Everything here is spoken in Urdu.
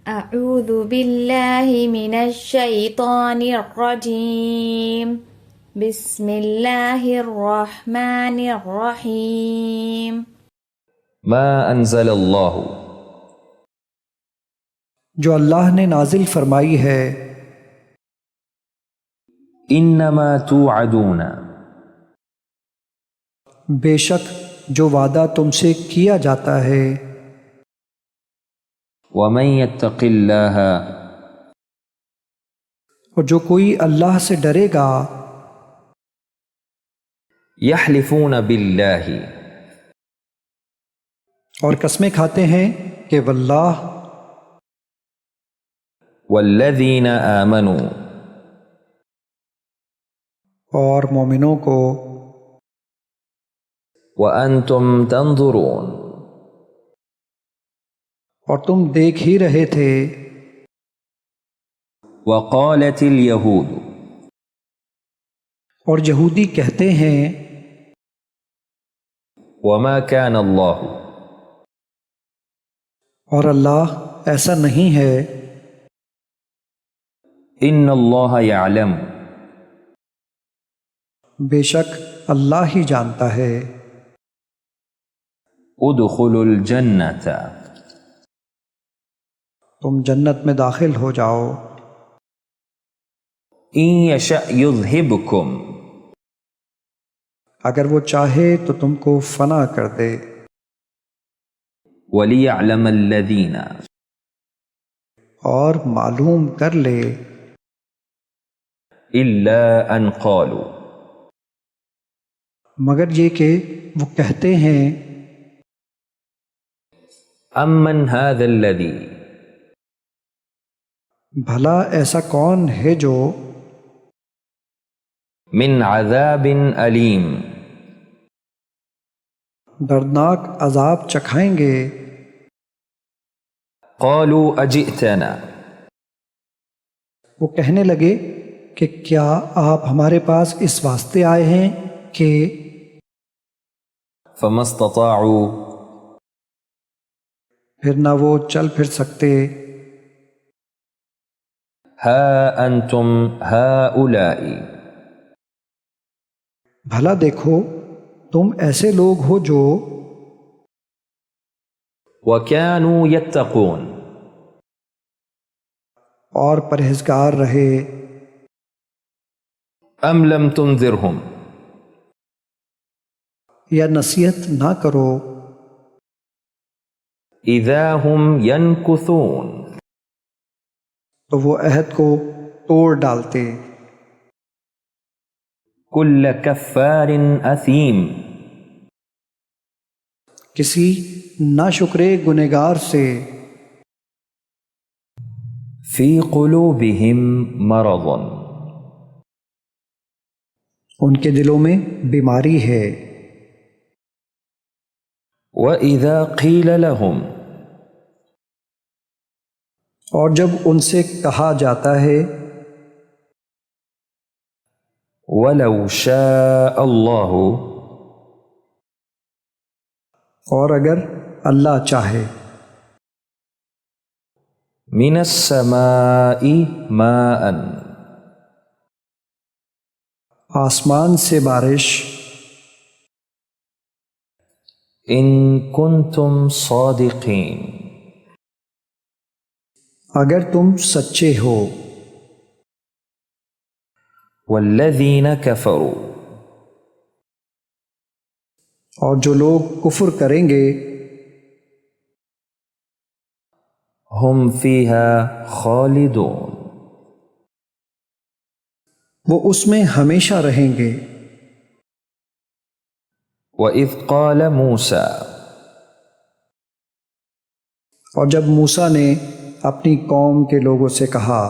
أعوذ بالله من الشيطان الرجيم بسم الله الرحمن الرحيم ما انزل اللہ، جو اللہ نے نازل فرمائی ہے، انما توعدون، بے شک جو وعدہ تم سے کیا جاتا ہے، ومن یتق اللہ، اور جو کوئی اللہ سے ڈرے گا، یحلفون باللہ، اور قسمیں کھاتے ہیں کہ واللہ، والذین آمنوا، اور مومنوں کو، وانتم تنظرون، اور تم دیکھ ہی رہے تھے، وقالت الیہود، اور یہودی کہتے ہیں، وما کان اللہ، اور اللہ ایسا نہیں ہے، ان اللہ یعلم، بے شک اللہ ہی جانتا ہے، ادخلوا الجنۃ، تم جنت میں داخل ہو جاؤ، ان یشأ یذہبکم، اگر وہ چاہے تو تم کو فنا کر دے، ولیعلم الذین، اور معلوم کر لے، الا ان قالوا، مگر یہ کہ وہ کہتے ہیں، امن ھذا الذی، بھلا ایسا کون ہے جو من عذاب علیم، دردناک عذاب چکھائیں گے، قالوا اجئتنا، وہ کہنے لگے کہ کیا آپ ہمارے پاس اس واسطے آئے ہیں کہ فما استطاعوا، پھر نہ وہ چل پھر سکتے، ہا انتم ہؤلاء، بھلا دیکھو تم ایسے لوگ ہو جو وكانوا يتقون، اور پرہیزگار رہے، ام لم تنذرهم، یا نصیحت نہ کرو، اذا هم ينكثون، تو وہ عہد کو توڑ ڈالتے، كل كفار اثیم، کسی ناشکرے گنہگار سے، في قلوبهم مرض، ان کے دلوں میں بیماری ہے، وإذا قيل لهم، اور جب ان سے کہا جاتا ہے، ولو شاء اللہ، اور اگر اللہ چاہے، من السماء ماء، آسمان سے بارش، ان کنتم صادقین، اگر تم سچے ہو، والذین کفروا، اور جو لوگ کفر کریں گے، ہم فیہا خالدون، وہ اس میں ہمیشہ رہیں گے، وَإِذْ قَالَ مُوسَى، اور جب موسیٰ نے اپنی قوم کے لوگوں سے کہا،